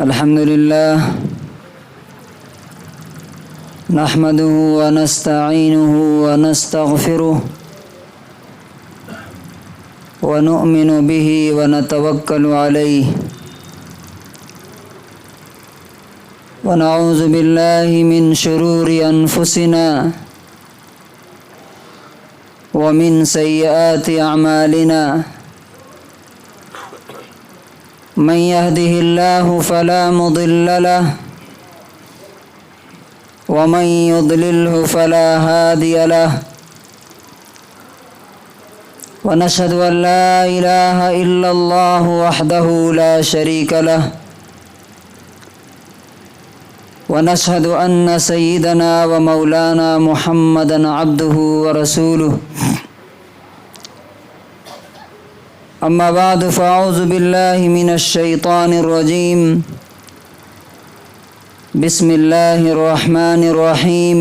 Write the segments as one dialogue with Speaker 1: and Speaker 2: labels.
Speaker 1: الحمد لله نحمده ونستعينه ونستغفره ونؤمن به ونتوكل عليه ونعوذ بالله من شرور أنفسنا ومن سيئات أعمالنا من يهده الله فلا مضل له ومن يضلله فلا هادي له ونشهد أن لا إله إلا الله وحده لا شريك له ونشهد أن سيدنا ومولانا محمدا عبده ورسوله أما بعد فأعوذ بالله من الشيطان الرجيم بسم الله الرحمن الرحيم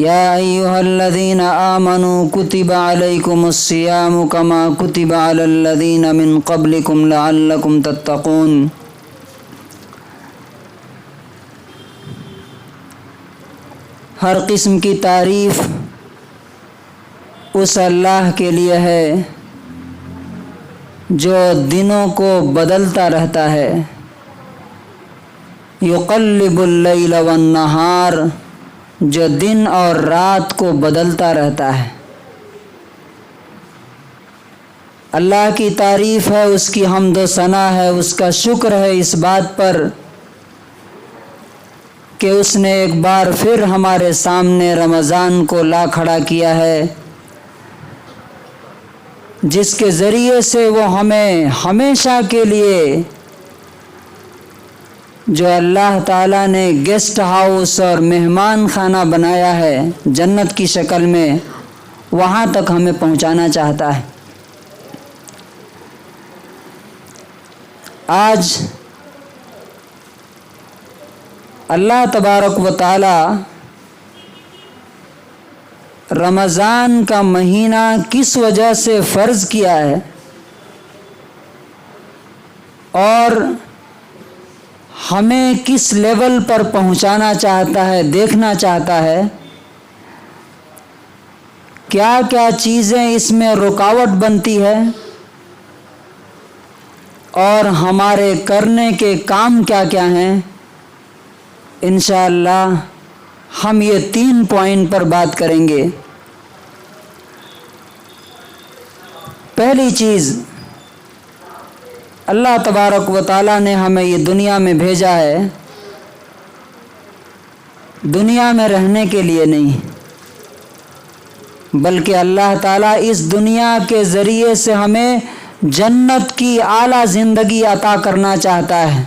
Speaker 1: يا أيها الذين آمنوا كتب عليكم الصيام كما كتب على الذين من قبلكم لعلكم تتقون۔ ہر قسم کی تعریف اس اللہ کے لیے ہے جو دنوں کو بدلتا رہتا ہے، یقلب اللیل والنہار، جو دن اور رات کو بدلتا رہتا ہے۔ اللہ کی تعریف ہے، اس کی حمد و ثنا ہے، اس کا شکر ہے اس بات پر کہ اس نے ایک بار پھر ہمارے سامنے رمضان کو لا کھڑا کیا ہے، جس کے ذریعے سے وہ ہمیں ہمیشہ کے لیے جو اللہ تعالیٰ نے گیسٹ ہاؤس اور مہمان خانہ بنایا ہے جنت کی شکل میں، وہاں تک ہمیں پہنچانا چاہتا ہے۔ آج اللہ تبارک و تعالی رمضان کا مہینہ کس وجہ سے فرض کیا ہے اور ہمیں کس لیول پر پہنچانا چاہتا ہے، دیکھنا چاہتا ہے، کیا کیا چیزیں اس میں رکاوٹ بنتی ہے اور ہمارے کرنے کے کام کیا کیا ہیں، انشاءاللہ ہم یہ 3 پوائنٹ پر بات کریں گے۔ پہلی چیز، اللہ تبارک و تعالیٰ نے ہمیں یہ دنیا میں بھیجا ہے دنیا میں رہنے کے لیے نہیں، بلکہ اللہ تعالیٰ اس دنیا کے ذریعے سے ہمیں جنت کی اعلیٰ زندگی عطا کرنا چاہتا ہے۔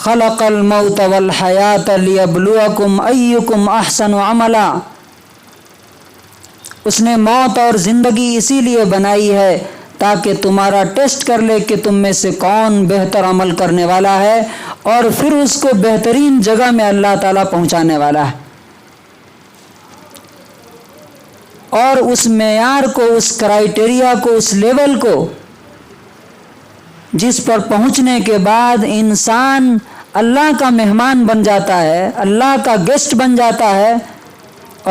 Speaker 1: خلق الموت والحیات لیبلوکم ایکم احسن عملا، اس نے موت اور زندگی اسی لیے بنائی ہے تاکہ تمہارا ٹیسٹ کر لے کہ تم میں سے کون بہتر عمل کرنے والا ہے، اور پھر اس کو بہترین جگہ میں اللہ تعالیٰ پہنچانے والا ہے۔ اور اس معیار کو، اس کرائیٹیریا کو، اس لیول کو جس پر پہنچنے کے بعد انسان اللہ کا مہمان بن جاتا ہے، اللہ کا گیسٹ بن جاتا ہے،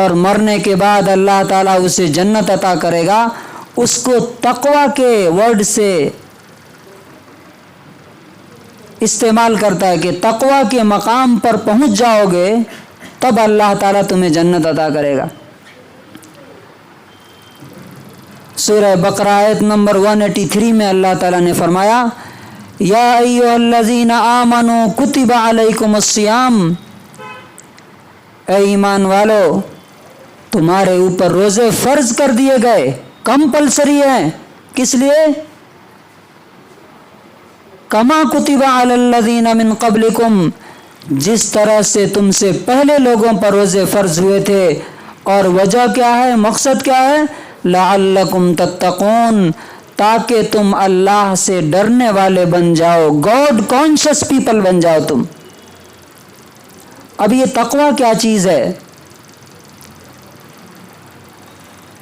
Speaker 1: اور مرنے کے بعد اللہ تعالیٰ اسے جنت عطا کرے گا، اس کو تقویٰ کے ورڈ سے استعمال کرتا ہے کہ تقویٰ کے مقام پر پہنچ جاؤ گے تب اللہ تعالیٰ تمہیں جنت عطا کرے گا۔ سورہ بقرہ آیت نمبر 183 میں اللہ تعالیٰ نے فرمایا، یا ایھا الذین آمنوا کتب علیکم الصیام، اے ایمان والو تمہارے اوپر روزے فرض کر دیے گئے، کمپلسری ہیں۔ کس لیے؟ کما کتب علی الذین من قبلکم، جس طرح سے تم سے پہلے لوگوں پر روزے فرض ہوئے تھے۔ اور وجہ کیا ہے، مقصد کیا ہے؟ لعلکم تتقون، تاکہ تم اللہ سے ڈرنے والے بن جاؤ، گاڈ کانشس پیپل بن جاؤ تم۔ اب یہ تقویٰ کیا چیز ہے؟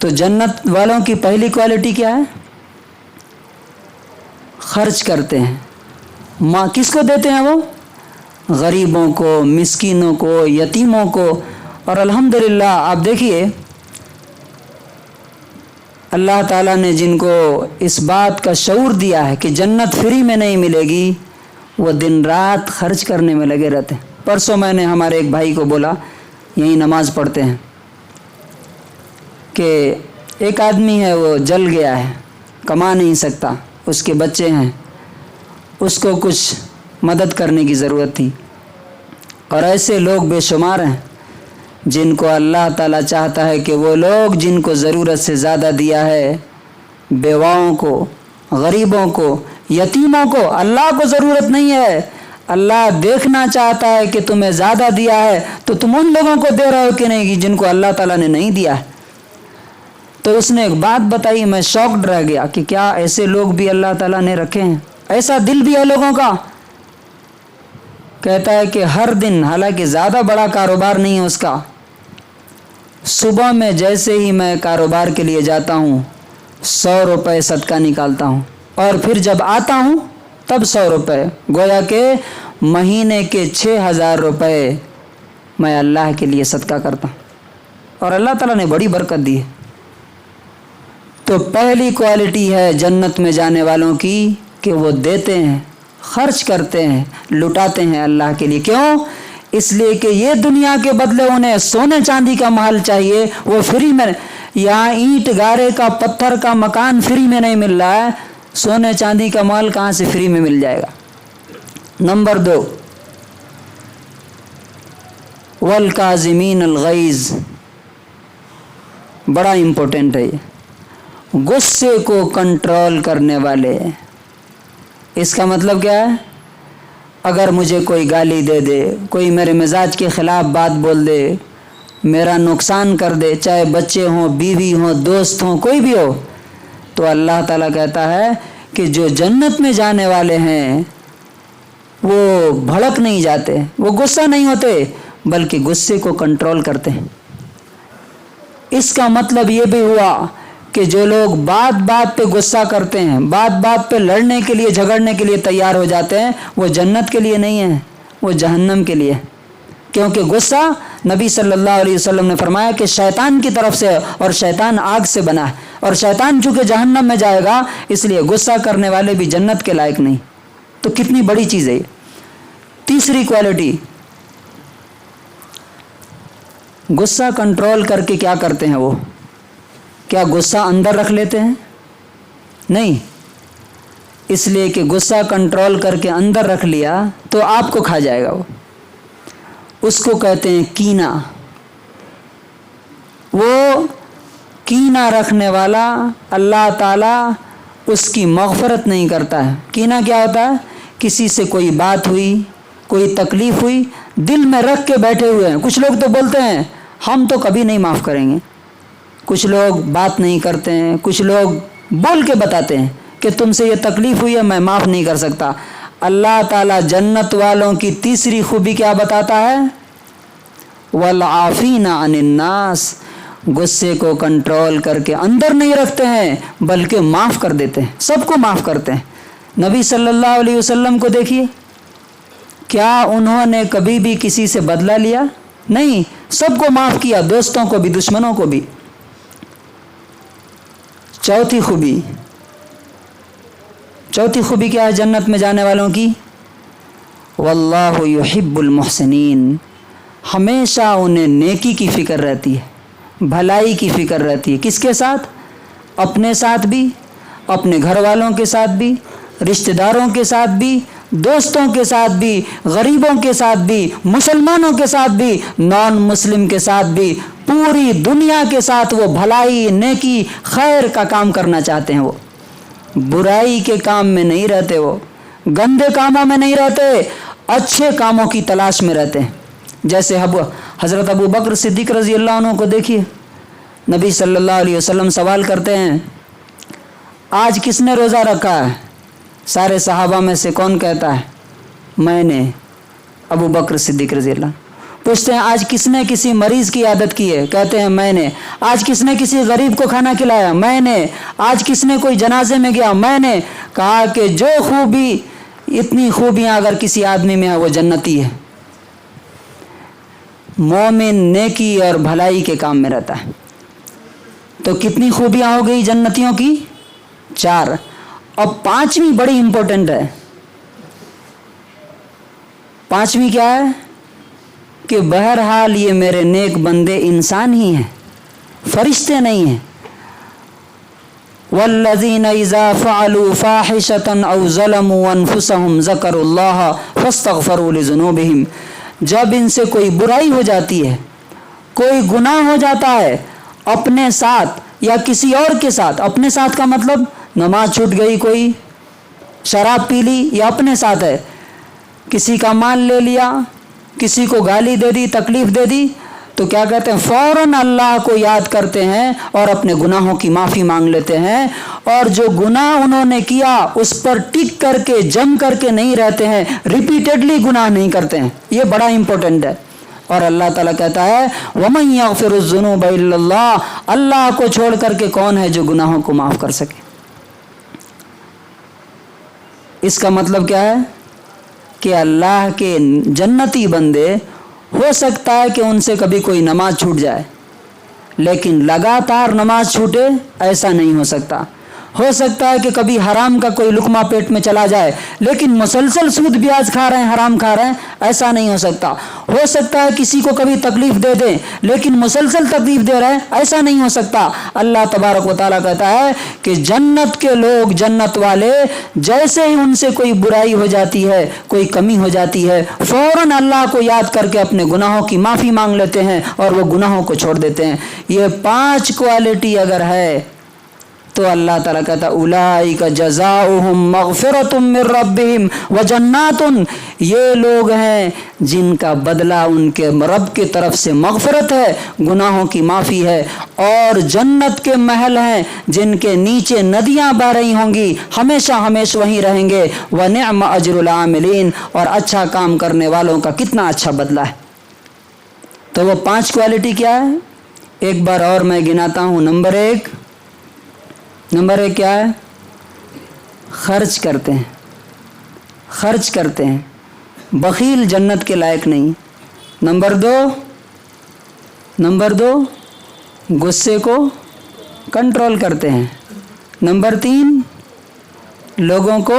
Speaker 1: تو جنت والوں کی پہلی کوالٹی کیا ہے؟ خرچ کرتے ہیں. ماں کس کو دیتے ہیں؟ وہ غریبوں کو، مسکینوں کو، یتیموں کو. اور الحمدللہ آپ دیکھیے اللہ تعالیٰ نے جن کو اس بات کا شعور دیا ہے کہ جنت فری میں نہیں ملے گی، وہ دن رات خرچ کرنے میں لگے رہتے ہیں. پرسوں میں نے ہمارے ایک بھائی کو بولا، یہی نماز پڑھتے ہیں، کہ ایک آدمی ہے وہ جل گیا ہے، کما نہیں سکتا، اس کے بچے ہیں، اس کو کچھ مدد کرنے کی ضرورت تھی. اور ایسے لوگ بے شمار ہیں جن کو اللہ تعالیٰ چاہتا ہے کہ وہ لوگ جن کو ضرورت سے زیادہ دیا ہے، بیواؤں کو، غریبوں کو، یتیموں کو، اللہ کو ضرورت نہیں ہے، اللہ دیکھنا چاہتا ہے کہ تمہیں زیادہ دیا ہے تو تم ان لوگوں کو دے رہے ہو کہ نہیں جن کو اللہ تعالیٰ نے نہیں دیا ہے. تو اس نے ایک بات بتائی، میں شاکڈ رہ گیا کہ کیا ایسے لوگ بھی اللہ تعالیٰ نے رکھے ہیں؟ ایسا دل بھی ہے لوگوں کا. کہتا ہے کہ ہر دن، حالانکہ زیادہ بڑا کاروبار نہیں ہے اس کا، صبح میں جیسے ہی میں کاروبار کے لیے جاتا ہوں 100 روپے صدقہ نکالتا ہوں، اور پھر جب آتا ہوں تب 100 روپے، گویا کہ مہینے کے 6000 روپے میں اللہ کے لیے صدقہ کرتا ہوں. اور اللہ تعالیٰ نے بڑی برکت دی ہے. تو پہلی کوالٹی ہے جنت میں جانے والوں کی کہ وہ دیتے ہیں، خرچ کرتے ہیں، لٹاتے ہیں اللہ کے لیے. کیوں؟ اس لیے کہ یہ دنیا کے بدلے انہیں سونے چاندی کا محل چاہیے، وہ فری میں، یہاں اینٹ گارے کا، پتھر کا مکان فری میں نہیں مل رہا ہے، سونے چاندی کا محل کہاں سے فری میں مل جائے گا. نمبر 2، والکاظمین الغیظ، بڑا امپورٹنٹ ہے یہ، غصے کو کنٹرول کرنے والے. اس کا مطلب کیا ہے؟ اگر مجھے کوئی گالی دے دے، کوئی میرے مزاج کے خلاف بات بول دے، میرا نقصان کر دے، چاہے بچے ہوں، بیوی ہوں، دوست ہوں، کوئی بھی ہو، تو اللہ تعالیٰ کہتا ہے کہ جو جنت میں جانے والے ہیں وہ بھڑک نہیں جاتے، وہ غصہ نہیں ہوتے، بلکہ غصے کو کنٹرول کرتے ہیں. اس کا مطلب یہ بھی ہوا کہ جو لوگ بات بات پہ غصہ کرتے ہیں، بات بات پہ لڑنے کے لیے، جھگڑنے کے لیے تیار ہو جاتے ہیں، وہ جنت کے لیے نہیں ہیں، وہ جہنم کے لیے. کیونکہ غصہ، نبی صلی اللہ علیہ وسلم نے فرمایا کہ شیطان کی طرف سے، اور شیطان آگ سے بنا ہے، اور شیطان چونکہ جہنم میں جائے گا، اس لیے غصہ کرنے والے بھی جنت کے لائق نہیں. تو کتنی بڑی چیز ہے یہ. تیسری کوالٹی، غصہ کنٹرول کر کے کیا کرتے ہیں وہ؟ کیا غصہ اندر رکھ لیتے ہیں؟ نہیں، اس لیے کہ غصہ کنٹرول کر کے اندر رکھ لیا تو آپ کو کھا جائے گا وہ. اس کو کہتے ہیں کینہ. وہ کینہ رکھنے والا اللہ تعالیٰ اس کی مغفرت نہیں کرتا ہے. کینہ کیا ہوتا ہے؟ کسی سے کوئی بات ہوئی، کوئی تکلیف ہوئی، دل میں رکھ کے بیٹھے ہوئے ہیں. کچھ لوگ تو بولتے ہیں ہم تو کبھی نہیں معاف کریں گے، کچھ لوگ بات نہیں کرتے ہیں، کچھ لوگ بول کے بتاتے ہیں کہ تم سے یہ تکلیف ہوئی ہے، میں معاف نہیں کر سکتا. اللہ تعالیٰ جنت والوں کی تیسری خوبی کیا بتاتا ہے؟ والعافین عن الناس، غصے کو کنٹرول کر کے اندر نہیں رکھتے ہیں بلکہ معاف کر دیتے ہیں، سب کو معاف کرتے ہیں. نبی صلی اللہ علیہ وسلم کو دیکھیے، کیا انہوں نے کبھی بھی کسی سے بدلہ لیا؟ نہیں، سب کو معاف کیا، دوستوں کو بھی، دشمنوں کو بھی. چوتھی خوبی کیا ہے جنت میں جانے والوں کی؟ واللہ یحب المحسنین، ہمیشہ انہیں نیکی کی فکر رہتی ہے، بھلائی کی فکر رہتی ہے. کس کے ساتھ؟ اپنے ساتھ بھی، اپنے گھر والوں کے ساتھ بھی، رشتہ داروں کے ساتھ بھی، دوستوں کے ساتھ بھی، غریبوں کے ساتھ بھی، مسلمانوں کے ساتھ بھی، نان مسلم کے ساتھ بھی، پوری دنیا کے ساتھ وہ بھلائی، نیکی، خیر کا کام کرنا چاہتے ہیں. وہ برائی کے کام میں نہیں رہتے، وہ گندے کاموں میں نہیں رہتے، اچھے کاموں کی تلاش میں رہتے ہیں. جیسے حضرت ابو بکر صدیق رضی اللہ عنہ کو دیکھیے، نبی صلی اللہ علیہ وسلم سوال کرتے ہیں آج کس نے روزہ رکھا ہے؟ سارے صحابہ میں سے کون کہتا ہے میں نے؟ ابو بکر صدیق رضی اللہ. پوچھتے ہیں آج کس نے کسی مریض کی عادت کی ہے؟ کہتے ہیں میں نے. آج کس نے کسی غریب کو کھانا کھلایا؟ میں نے. آج کس نے کوئی جنازے میں گیا؟ میں نے. کہا کہ جو خوبی، اتنی خوبیاں اگر کسی آدمی میں ہے وہ جنتی ہے. مومن نیکی اور بھلائی کے کام میں رہتا ہے. تو کتنی خوبیاں ہو گئی جنتیوں کی؟ 4. اب 5ویں بڑی امپورٹنٹ ہے. 5ویں کیا ہے؟ کہ بہرحال یہ میرے نیک بندے انسان ہی ہیں، فرشتے نہیں ہیں. والذین اذا فعلوا فاحشة او ظلموا انفسهم ذکروا اللہ فاستغفروا لذنوبہم. جب ان سے کوئی برائی ہو جاتی ہے، کوئی گناہ ہو جاتا ہے اپنے ساتھ یا کسی اور کے ساتھ، اپنے ساتھ کا مطلب نماز چھوٹ گئی، کوئی شراب پی لی، یا اپنے ساتھ ہے کسی کا مال لے لیا، کسی کو گالی دے دی، تکلیف دے دی، تو کیا کہتے ہیں؟ فوراً اللہ کو یاد کرتے ہیں اور اپنے گناہوں کی معافی مانگ لیتے ہیں. اور جو گناہ انہوں نے کیا اس پر ٹک کر کے، جم کر کے نہیں رہتے ہیں، ریپیٹڈلی گناہ نہیں کرتے ہیں. یہ بڑا امپورٹنٹ ہے. اور اللہ تعالیٰ کہتا ہے وَمَن يَغْفِرُ الذُّنُوبَ إِلَّا اللَّهُ. اللہ کو چھوڑ کر کے کون ہے جو گناہوں کو معاف کر سکے؟ اس کا مطلب کیا ہے؟ کہ اللہ کے جنتی بندے، ہو سکتا ہے کہ ان سے کبھی کوئی نماز چھوٹ جائے، لیکن لگاتار نماز چھوٹے ایسا نہیں ہو سکتا. ہو سکتا ہے کہ کبھی حرام کا کوئی لقمہ پیٹ میں چلا جائے، لیکن مسلسل سود بیاج کھا رہے ہیں، حرام کھا رہے ہیں، ایسا نہیں ہو سکتا. ہو سکتا ہے کسی کو کبھی تکلیف دے دیں، لیکن مسلسل تکلیف دے رہے ہیں، ایسا نہیں ہو سکتا. اللہ تبارک و تعالیٰ کہتا ہے کہ جنت کے لوگ، جنت والے، جیسے ہی ان سے کوئی برائی ہو جاتی ہے، کوئی کمی ہو جاتی ہے، فوراً اللہ کو یاد کر کے اپنے گناہوں کی معافی مانگ لیتے ہیں اور وہ گناہوں کو چھوڑ دیتے ہیں. یہ 5 کوالٹی اگر ہے تو اللہ تعالیٰ کہتا اولئک جزاؤہم مغفرۃ من ربہم وجنات. یہ لوگ ہیں جن کا بدلہ ان کے رب کی طرف سے مغفرت ہے، گناہوں کی معافی ہے، اور جنت کے محل ہیں جن کے نیچے ندیاں بہ رہی ہوں گی، ہمیشہ ہمیشہ وہیں رہیں گے. ونعم اجر العاملین. اور اچھا کام کرنے والوں کا کتنا اچھا بدلہ ہے. تو وہ 5 کوالٹی کیا ہے؟ ایک بار اور میں گناتا ہوں. نمبر ایک کیا ہے؟ خرچ کرتے ہیں. خرچ کرتے ہیں، بخیل جنت کے لائق نہیں. نمبر دو غصے کو کنٹرول کرتے ہیں. نمبر 3 لوگوں کو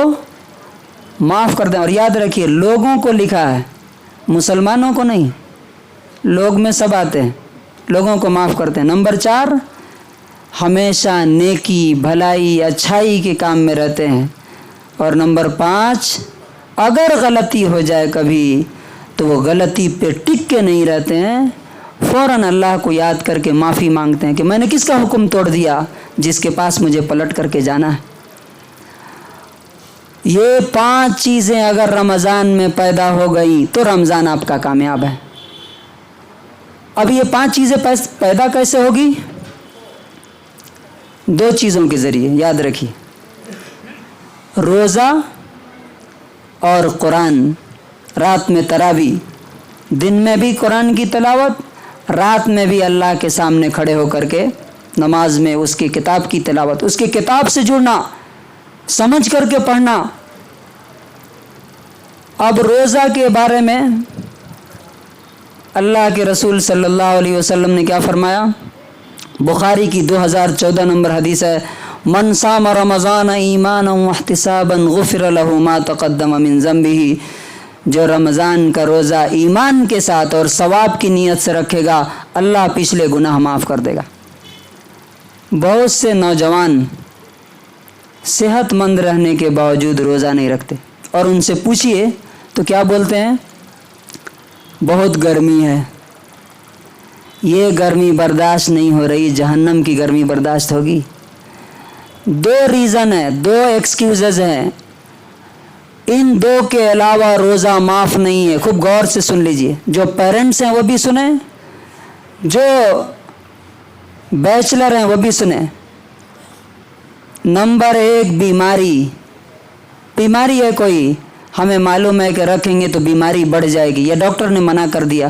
Speaker 1: معاف کرتے ہیں. اور یاد رکھیے لوگوں کو لکھا ہے، مسلمانوں کو نہیں. لوگ میں سب آتے ہیں، لوگوں کو معاف کرتے ہیں. نمبر 4 ہمیشہ نیکی، بھلائی، اچھائی کے کام میں رہتے ہیں. اور نمبر 5 اگر غلطی ہو جائے کبھی تو وہ غلطی پہ ٹک کے نہیں رہتے ہیں، فوراً اللہ کو یاد کر کے معافی مانگتے ہیں کہ میں نے کس کا حکم توڑ دیا جس کے پاس مجھے پلٹ کر کے جانا ہے. یہ 5 چیزیں اگر رمضان میں پیدا ہو گئی تو رمضان آپ کا کامیاب ہے. اب یہ 5 چیزیں پیدا کیسے ہوگی؟ 2 چیزوں کے ذریعے. یاد رکھیے روزہ اور قرآن. رات میں تراویح، دن میں بھی قرآن کی تلاوت، رات میں بھی اللہ کے سامنے کھڑے ہو کر کے نماز میں اس کی کتاب کی تلاوت، اس کی کتاب سے جڑنا، سمجھ کر کے پڑھنا. اب روزہ کے بارے میں اللہ کے رسول صلی اللہ علیہ وسلم نے کیا فرمایا؟ بخاری کی 2014 نمبر حدیث ہے من صام رمضان ایمانا واحتسابا غفر له ما تقدم من ذنبه. جو رمضان کا روزہ ایمان کے ساتھ اور ثواب کی نیت سے رکھے گا، اللہ پچھلے گناہ معاف کر دے گا. بہت سے نوجوان صحت مند رہنے کے باوجود روزہ نہیں رکھتے، اور ان سے پوچھئے تو کیا بولتے ہیں؟ بہت گرمی ہے، یہ گرمی برداشت نہیں ہو رہی، جہنم کی گرمی برداشت ہوگی. 2 ریزن ہیں، 2 ایکسکیوزز ہیں. ان 2 کے علاوہ روزہ معاف نہیں ہے. خوب غور سے سن لیجئے، جو پیرنٹس ہیں وہ بھی سنیں، جو بیچلر ہیں وہ بھی سنیں. نمبر 1 بیماری ہے کوئی، ہمیں معلوم ہے کہ رکھیں گے تو بیماری بڑھ جائے گی، یہ ڈاکٹر نے منع کر دیا،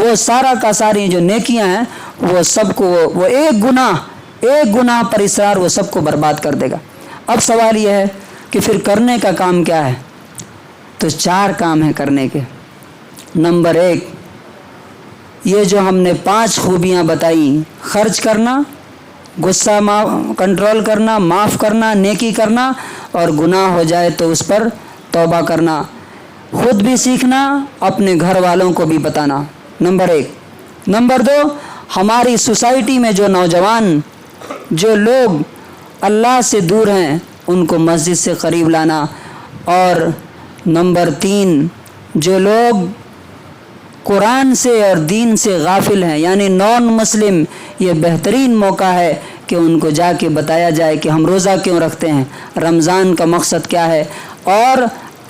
Speaker 1: وہ سارا کا ساری جو نیکیاں ہیں وہ سب کو وہ ایک گناہ پر اصرار وہ سب کو برباد کر دے گا۔ اب سوال یہ ہے کہ پھر کرنے کا کام کیا ہے؟ تو 4 کام ہیں کرنے کے۔ نمبر 1، یہ جو ہم نے 5 خوبیاں بتائیں، خرچ کرنا، غصہ کنٹرول کرنا، معاف کرنا، نیکی کرنا، اور گناہ ہو جائے تو اس پر توبہ کرنا، خود بھی سیکھنا، اپنے گھر والوں کو بھی بتانا۔ نمبر 1۔ نمبر 2، ہماری سوسائٹی میں جو نوجوان، جو لوگ اللہ سے دور ہیں، ان کو مسجد سے قریب لانا۔ اور نمبر 3، جو لوگ قرآن سے اور دین سے غافل ہیں، یعنی نان مسلم، یہ بہترین موقع ہے کہ ان کو جا کے بتایا جائے کہ ہم روزہ کیوں رکھتے ہیں، رمضان کا مقصد کیا ہے، اور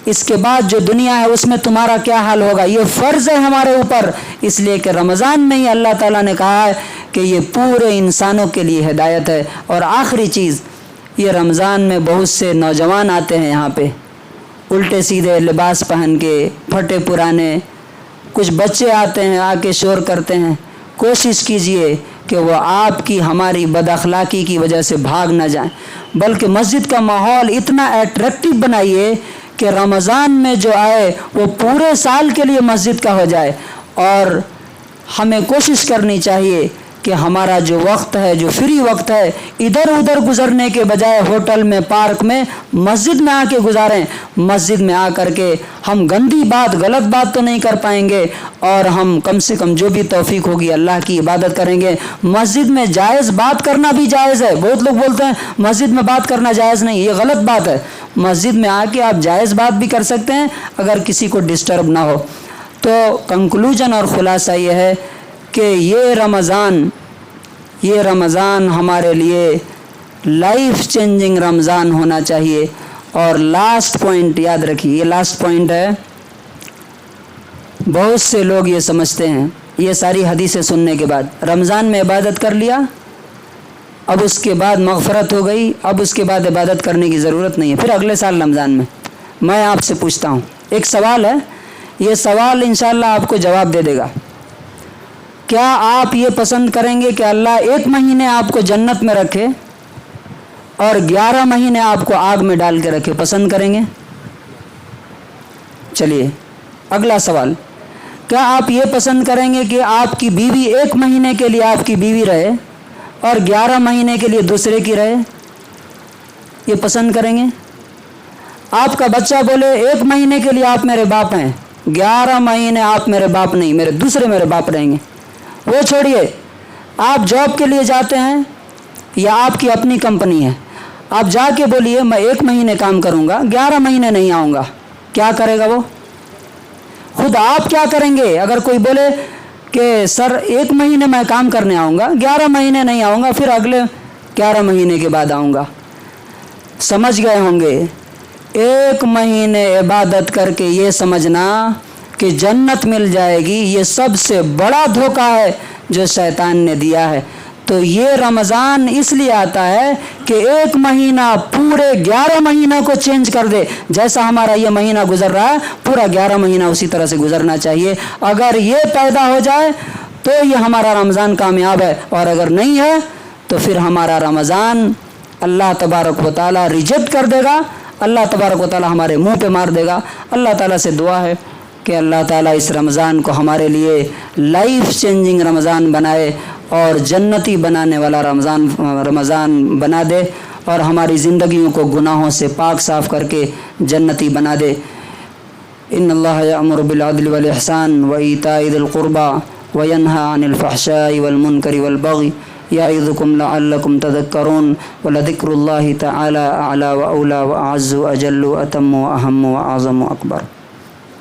Speaker 1: اس کے بعد جو دنیا ہے اس میں تمہارا کیا حال ہوگا۔ یہ فرض ہے ہمارے اوپر، اس لیے کہ رمضان میں ہی اللہ تعالیٰ نے کہا ہے کہ یہ پورے انسانوں کے لیے ہدایت ہے۔ اور آخری چیز، یہ رمضان میں بہت سے نوجوان آتے ہیں یہاں پہ، الٹے سیدھے لباس پہن کے، پھٹے پرانے، کچھ بچے آتے ہیں آ کے شور کرتے ہیں۔ کوشش کیجئے کہ وہ آپ کی ہماری بد اخلاقی کی وجہ سے بھاگ نہ جائیں، بلکہ مسجد کا ماحول اتنا اٹریکٹیو بنائیے کہ رمضان میں جو آئے وہ پورے سال کے لیے مسجد کا ہو جائے۔ اور ہمیں کوشش کرنی چاہیے کہ ہمارا جو وقت ہے، جو فری وقت ہے، ادھر ادھر گزرنے کے بجائے ہوٹل میں، پارک میں، مسجد میں آ کے گزاریں۔ مسجد میں آ کر کے ہم گندی بات، غلط بات تو نہیں کر پائیں گے، اور ہم کم سے کم جو بھی توفیق ہوگی اللہ کی عبادت کریں گے۔ مسجد میں جائز بات کرنا بھی جائز ہے۔ بہت لوگ بولتے ہیں مسجد میں بات کرنا جائز نہیں، یہ غلط بات ہے۔ مسجد میں آ کے آپ جائز بات بھی کر سکتے ہیں اگر کسی کو ڈسٹرب نہ ہو۔ تو کنکلوژن اور خلاصہ یہ ہے کہ یہ رمضان ہمارے لیے لائف چینجنگ رمضان ہونا چاہیے۔ اور لاسٹ پوائنٹ یاد رکھیے، یہ لاسٹ پوائنٹ ہے۔ بہت سے لوگ یہ سمجھتے ہیں، یہ ساری حدیثیں سننے کے بعد، رمضان میں عبادت کر لیا، اب اس کے بعد مغفرت ہو گئی، اب اس کے بعد عبادت کرنے کی ضرورت نہیں ہے، پھر اگلے سال رمضان میں۔ میں آپ سے پوچھتا ہوں، ایک سوال ہے، یہ سوال انشاءاللہ آپ کو جواب دے دے گا۔ کیا آپ یہ پسند کریں گے کہ اللہ 1 مہینے آپ کو جنت میں رکھے اور 11 مہینے آپ کو آگ میں ڈال کے رکھے؟ پسند کریں گے؟ چلیے اگلا سوال، کیا آپ یہ پسند کریں گے کہ آپ کی بیوی 1 مہینے کے لیے آپ کی بیوی رہے اور 11 مہینے کے لیے دوسرے کی رہے؟ یہ پسند کریں گے؟ آپ کا بچہ بولے 1 مہینے کے لیے آپ میرے باپ ہیں، 11 مہینے آپ میرے باپ نہیں، میرے باپ رہیں گے۔ وہ چھوڑیے، آپ جاب کے لیے جاتے ہیں یا آپ کی اپنی کمپنی ہے، آپ جا کے بولیے میں 1 مہینے کام کروں گا، 11 مہینے نہیں آؤں گا، کیا کرے گا وہ؟ خود آپ کیا کریں گے؟ اگر کوئی بولے کہ سر 1 مہینے میں کام کرنے آؤں گا، 11 مہینے نہیں آؤں گا، پھر اگلے 11 مہینے کے بعد آؤں گا۔ سمجھ گئے ہوں گے، 1 مہینے عبادت کر کے یہ سمجھنا کہ جنت مل جائے گی، یہ سب سے بڑا دھوکہ ہے جو شیطان نے دیا ہے۔ تو یہ رمضان اس لیے آتا ہے کہ 1 مہینہ پورے 11 مہینوں کو چینج کر دے۔ جیسا ہمارا یہ مہینہ گزر رہا ہے، پورا 11 مہینہ اسی طرح سے گزرنا چاہیے۔ اگر یہ پیدا ہو جائے تو یہ ہمارا رمضان کامیاب ہے، اور اگر نہیں ہے تو پھر ہمارا رمضان اللہ تبارک و تعالیٰ ریجیکٹ کر دے گا، اللہ تبارک و تعالیٰ ہمارے منہ پہ مار دے گا۔ اللہ تعالیٰ سے دعا ہے کہ اللہ تعالیٰ اس رمضان کو ہمارے لیے لائف چینجنگ رمضان بنائے اور جنتی بنانے والا رمضان بنا دے، اور ہماری زندگیوں کو گناہوں سے پاک صاف کر کے جنتی بنا دے۔ ان اللہ یأمر بالعدل والاحسان وایتاء ذی القربى وینہی عن الفحشاء والمنکر والبغی یعظکم لعلکم تذکرون ولذکر اللہ تعالی اعلی واولی واعز واجل واتم واہم واعظم واکبر۔